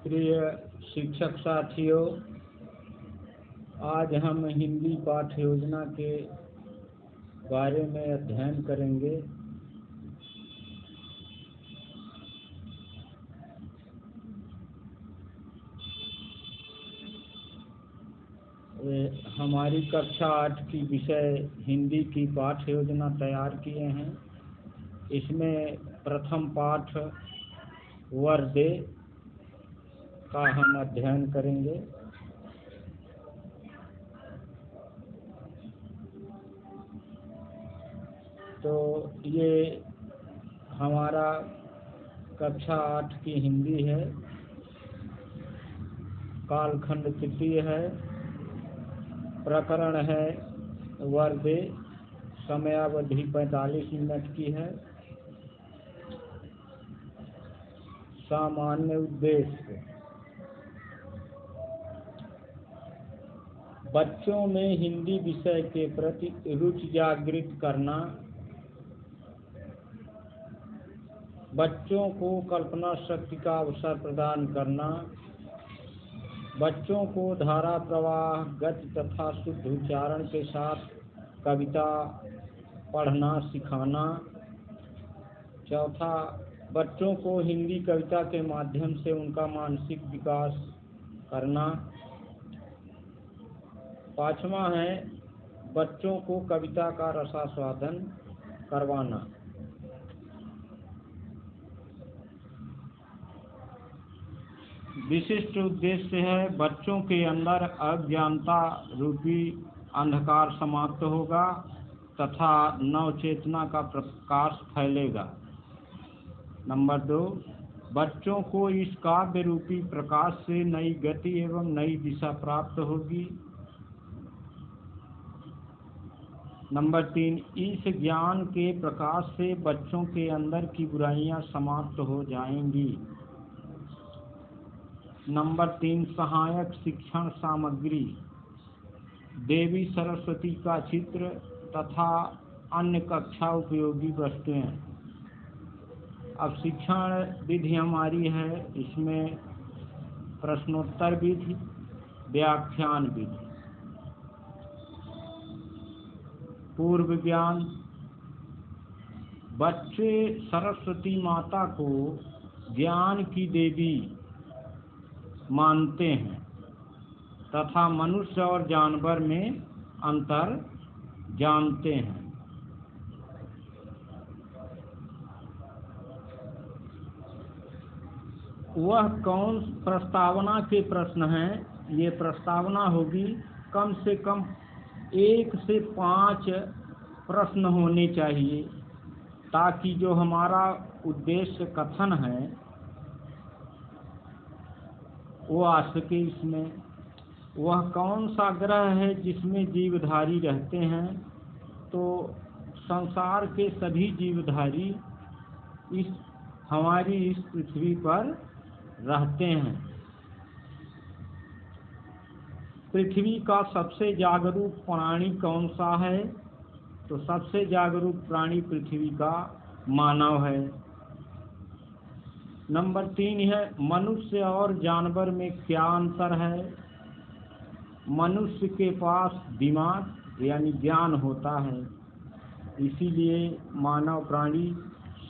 प्रिय शिक्षक साथियों, आज हम हिंदी पाठ्य योजना के बारे में अध्ययन करेंगे। हमारी कक्षा 8 की विषय हिंदी की पाठ्य योजना तैयार किए हैं। इसमें प्रथम पाठ वर्दे का हम अध्ययन करेंगे। तो ये हमारा कक्षा 8 की हिंदी है। कालखंड तृतीय है, प्रकरण है वर्दे, समयावधि 45 मिनट की है। सामान्य उद्देश्य, बच्चों में हिंदी विषय के प्रति रुचि जागृत करना, बच्चों को कल्पना शक्ति का अवसर प्रदान करना, बच्चों को धारा प्रवाह, गति तथा शुद्ध उच्चारण के साथ कविता पढ़ना सिखाना। चौथा, बच्चों को हिंदी कविता के माध्यम से उनका मानसिक विकास करना। पांचवा है बच्चों को कविता का रसास्वादन करवाना। विशिष्ट उद्देश्य है बच्चों के अंदर अज्ञानता रूपी अंधकार समाप्त होगा तथा नवचेतना का प्रकाश फैलेगा। नंबर 2, बच्चों को इस काव्य रूपी प्रकाश से नई गति एवं नई दिशा प्राप्त होगी। नंबर 3, इस ज्ञान के प्रकाश से बच्चों के अंदर की बुराइयां समाप्त हो जाएंगी। नंबर 3, सहायक शिक्षण सामग्री, देवी सरस्वती का चित्र तथा अन्य कक्षा उपयोगी वस्तुएं। अब शिक्षण विधि हमारी है, इसमें प्रश्नोत्तर विधि, व्याख्यान विधि, पूर्व ज्ञान। बच्चे सरस्वती माता को ज्ञान की देवी मानते हैं तथा मनुष्य और जानवर में अंतर जानते हैं। वह कौन प्रस्तावना के प्रश्न हैं? ये प्रस्तावना होगी, कम से कम 1 से 5 प्रश्न होने चाहिए ताकि जो हमारा उद्देश्य कथन है वो आ सके। इसमें वह कौन सा ग्रह है जिसमें जीवधारी रहते हैं? तो संसार के सभी जीवधारी हमारी इस पृथ्वी पर रहते हैं। पृथ्वी का सबसे जागरूक प्राणी कौन सा है? तो सबसे जागरूक प्राणी पृथ्वी का मानव है। नंबर 3 है मनुष्य और जानवर में क्या अंतर है? मनुष्य के पास दिमाग यानी ज्ञान होता है, इसीलिए मानव प्राणी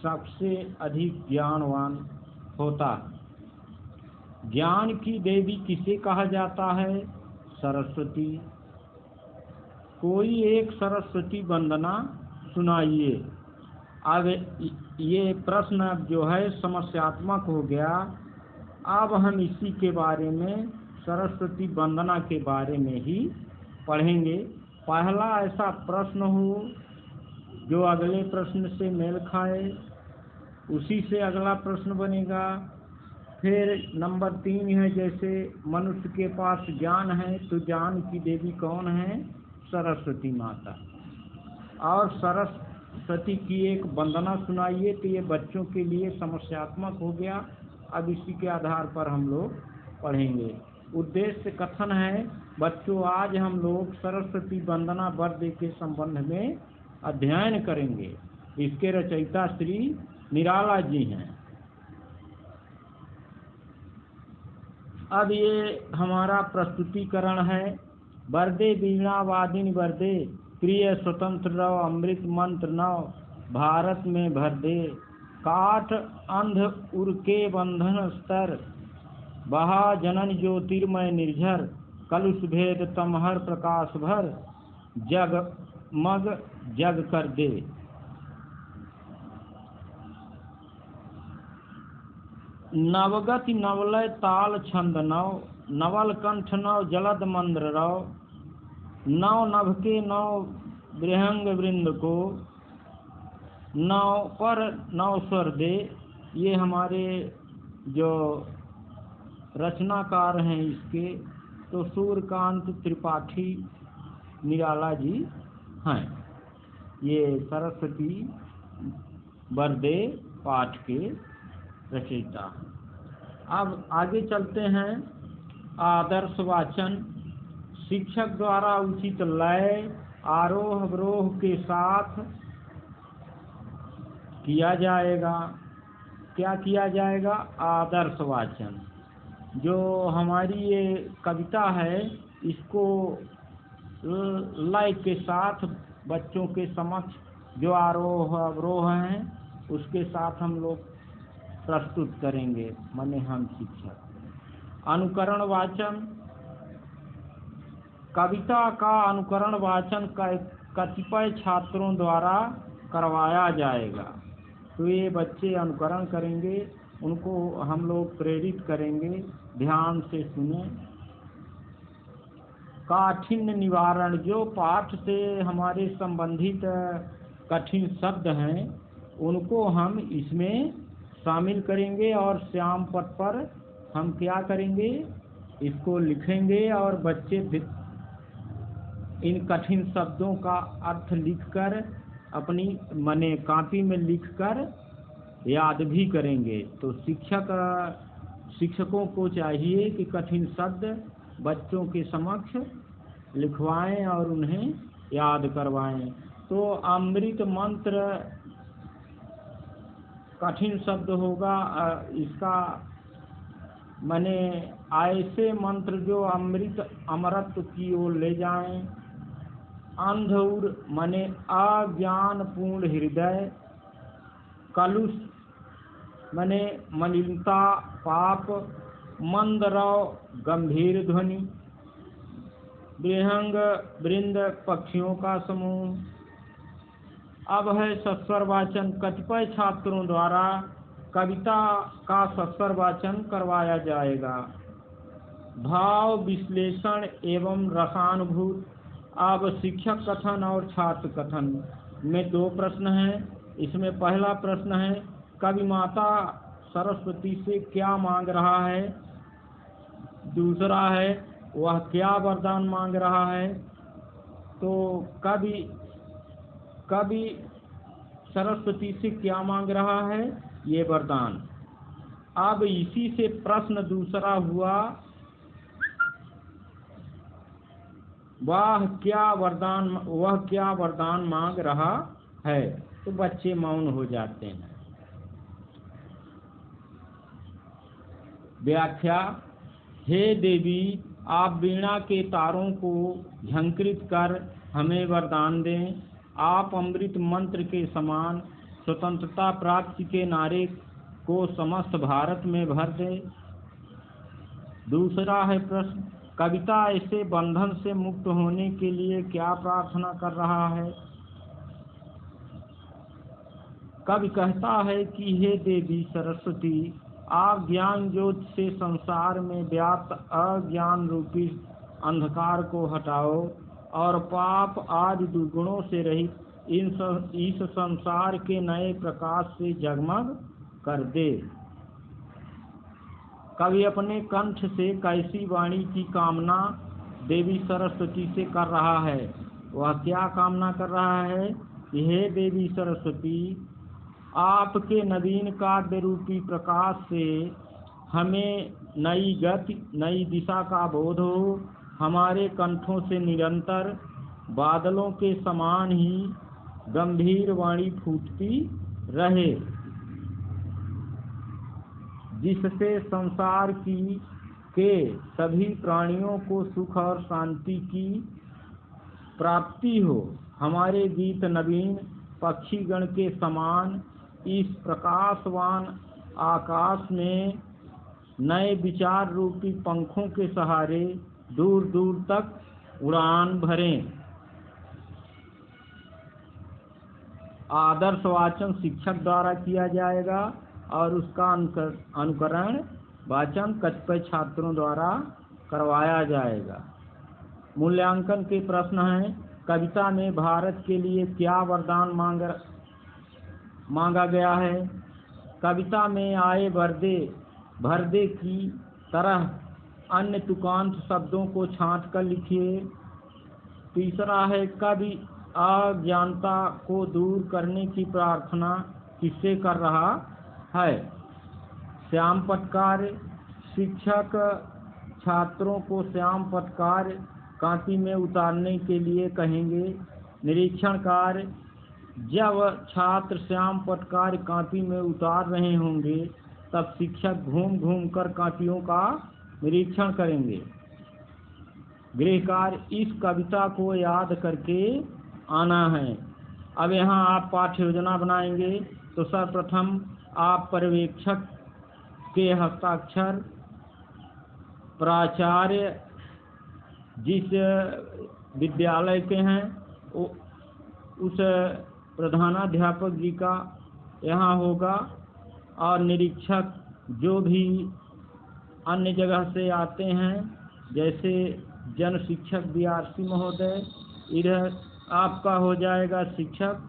सबसे अधिक ज्ञानवान होता है। ज्ञान की देवी किसे कहा जाता है? सरस्वती। कोई एक सरस्वती वंदना सुनाइए। अब ये प्रश्न अब जो है समस्यात्मक हो गया। अब हम इसी के बारे में, सरस्वती वंदना के बारे में ही पढ़ेंगे। पहला ऐसा प्रश्न हो जो अगले प्रश्न से मेल खाए, उसी से अगला प्रश्न बनेगा। फिर नंबर 3 है, जैसे मनुष्य के पास ज्ञान है तो ज्ञान की देवी कौन है? सरस्वती माता। और सरस्वती की एक वंदना सुनाइए। तो ये बच्चों के लिए समस्यात्मक हो गया। अब इसी के आधार पर हम लोग पढ़ेंगे। उद्देश्य कथन है बच्चों, आज हम लोग सरस्वती वंदना वर्दे के संबंध में अध्ययन करेंगे। इसके रचयिता श्री निराला जी हैं। अब ये हमारा प्रस्तुतिकरण है। वरदे वीणा वादिनी वरदे, प्रिय स्वतंत्र रव अमृत मंत्र नव, भारत में भर दे। काठ अंध उर के बंधन स्तर, बहा जनन ज्योतिर्मय निर्झर, कलुष भेद तमहर प्रकाश भर, जग मग जग कर दे। नवगति नवलय ताल छंद नव, नवल कंठ नव जलद मंद्र रव, नव नभ के नव बृहंग वृंद को, नव पर नव स्वर दे। ये हमारे जो रचनाकार हैं इसके तो सूर्यकांत त्रिपाठी निराला जी हैं। ये सरस्वती बरदे पाठ के रचयिता। अब आगे चलते हैं। आदर्श वाचन। शिक्षक द्वारा उचित लय आरोह अवरोह के साथ किया जाएगा। क्या किया जाएगा? आदर्श वाचन। जो हमारी ये कविता है इसको लय के साथ बच्चों के समक्ष जो आरोह अवरोह हैं उसके साथ हम लोग प्रस्तुत करेंगे, माने हम शिक्षक। अनुकरण वाचन। कविता का अनुकरण वाचन कतिपय छात्रों द्वारा करवाया जाएगा। तो ये बच्चे अनुकरण करेंगे, उनको हम लोग प्रेरित करेंगे, ध्यान से सुने। काठिन्य निवारण। जो पाठ से हमारे संबंधित कठिन शब्द हैं उनको हम इसमें शामिल करेंगे और श्याम पट पर हम क्या करेंगे, इसको लिखेंगे और बच्चे इन कठिन शब्दों का अर्थ लिखकर अपनी मने कॉपी में लिखकर याद भी करेंगे। तो शिक्षकों को चाहिए कि कठिन शब्द बच्चों के समक्ष लिखवाएं और उन्हें याद करवाएं। तो अमृत मंत्र कठिन शब्द होगा। इसका माने ऐसे मंत्र जो अमृत अमरत्व की ओर ले जाएं। अंधउर माने अज्ञान पूर्ण हृदय। कलुष माने मलिनता पाप। मंदरव गंभीर ध्वनि। विहंग वृंद पक्षियों का समूह। अब है सस्वर वाचन। कतिपय छात्रों द्वारा कविता का सस्वर वाचन करवाया जाएगा। भाव विश्लेषण एवं रसानुभूत। अब शिक्षक कथन और छात्र कथन में दो प्रश्न हैं। इसमें पहला प्रश्न है कवि माता सरस्वती से क्या मांग रहा है। दूसरा है वह क्या वरदान मांग रहा है। तो कवि सरस्वती से क्या मांग रहा है, ये वरदान। अब इसी से प्रश्न दूसरा हुआ, वह क्या वरदान मांग रहा है। तो बच्चे मौन हो जाते हैं। व्याख्या। हे देवी, आप वीणा के तारों को झंकृत कर हमें वरदान दें। आप अमृत मंत्र के समान स्वतंत्रता प्राप्ति के नारे को समस्त भारत में भर दें। दूसरा है प्रश्न, कविता ऐसे बंधन से मुक्त होने के लिए क्या प्रार्थना कर रहा है। कवि कहता है कि हे देवी सरस्वती, आप ज्ञान ज्योति से संसार में व्याप्त अज्ञान रूपी अंधकार को हटाओ और पाप आदि दुर्गुणों से रहित इस संसार के नए प्रकाश से जगमग कर दे। कवि अपने कंठ से कैसी वाणी की कामना देवी सरस्वती से कर रहा है। वह क्या कामना कर रहा है कि हे देवी सरस्वती, आपके नवीन काव्य रूपी प्रकाश से हमें नई गति नई दिशा का बोध हो। हमारे कंठों से निरंतर बादलों के समान ही गंभीर वाणी फूटती रहे, जिससे संसार की के सभी प्राणियों को सुख और शांति की प्राप्ति हो। हमारे गीत नवीन पक्षीगण के समान इस प्रकाशवान आकाश में नए विचार रूपी पंखों के सहारे दूर दूर तक उड़ान भरें। आदर्श वाचन शिक्षक द्वारा किया जाएगा और उसका अनुकरण वाचन कतिपय छात्रों द्वारा करवाया जाएगा। मूल्यांकन के प्रश्न हैं। कविता में भारत के लिए क्या वरदान मांगा गया है? कविता में आए भरदे की तरह अन्य तुकांत शब्दों को छांट कर लिखिए। तीसरा है, कवि अज्ञानता को दूर करने की प्रार्थना किससे कर रहा है? श्याम पटकार। शिक्षक छात्रों को श्याम पटकार कांपी में उतारने के लिए कहेंगे। निरीक्षण कार्य। जब छात्र श्याम पटकार कांपी में उतार रहे होंगे तब शिक्षक घूम घूम कर कांपियों का निरीक्षण करेंगे। गृह कार्य। इस कविता को याद करके आना है। अब यहाँ आप पाठ्य योजना बनाएंगे तो सर्वप्रथम आप पर्यवेक्षक के हस्ताक्षर, प्राचार्य जिस विद्यालय के हैं उस प्रधानाध्यापक जी का यहाँ होगा, और निरीक्षक जो भी अन्य जगह से आते हैं जैसे जन शिक्षक बीआरसी महोदय, इधर आपका हो जाएगा शिक्षक,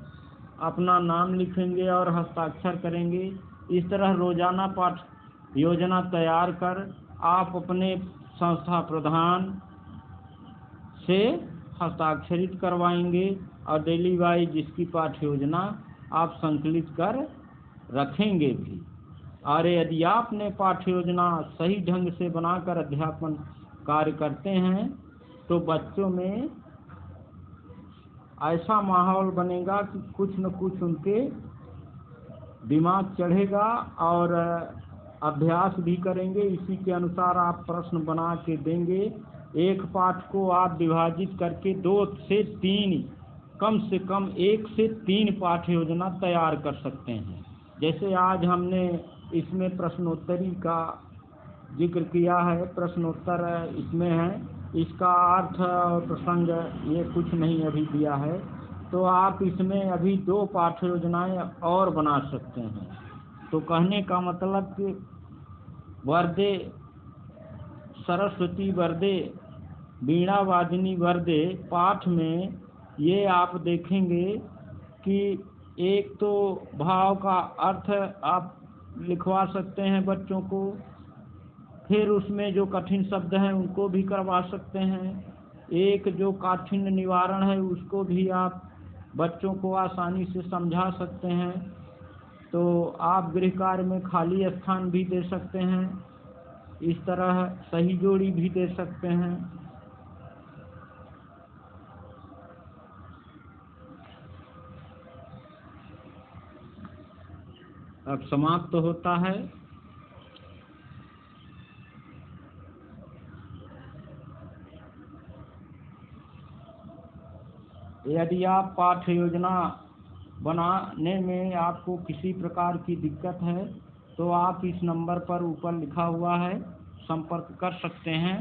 अपना नाम लिखेंगे और हस्ताक्षर करेंगे। इस तरह रोजाना पाठ योजना तैयार कर आप अपने संस्था प्रधान से हस्ताक्षरित करवाएंगे और डेली वाइज इसकी पाठ्य योजना आप संकलित कर रखेंगे भी। और यदि आपने पाठ्य योजना सही ढंग से बनाकर अध्यापन कार्य करते हैं तो बच्चों में ऐसा माहौल बनेगा कि कुछ न कुछ उनके दिमाग चढ़ेगा और अभ्यास भी करेंगे। इसी के अनुसार आप प्रश्न बना के देंगे। एक पाठ को आप विभाजित करके 2 से 3, कम से कम 1 से 3 पाठ्य योजना तैयार कर सकते हैं। जैसे आज हमने इसमें प्रश्नोत्तरी का जिक्र किया है, प्रश्नोत्तर इसमें है, इसका अर्थ और प्रसंग ये कुछ नहीं अभी दिया है, तो आप इसमें अभी 2 पाठ्य योजनाएं और बना सकते हैं। तो कहने का मतलब कि वरदे सरस्वती वरदे वीणा वादिनी वरदे पाठ में ये आप देखेंगे कि एक तो भाव का अर्थ आप लिखवा सकते हैं बच्चों को, फिर उसमें जो कठिन शब्द हैं उनको भी करवा सकते हैं, एक जो काठिन्य निवारण है उसको भी आप बच्चों को आसानी से समझा सकते हैं। तो आप गृह कार्य में खाली स्थान भी दे सकते हैं, इस तरह सही जोड़ी भी दे सकते हैं। अब समाप्त होता है। यदि आप पाठ्य योजना बनाने में आपको किसी प्रकार की दिक्कत है तो आप इस नंबर पर ऊपर लिखा हुआ है संपर्क कर सकते हैं।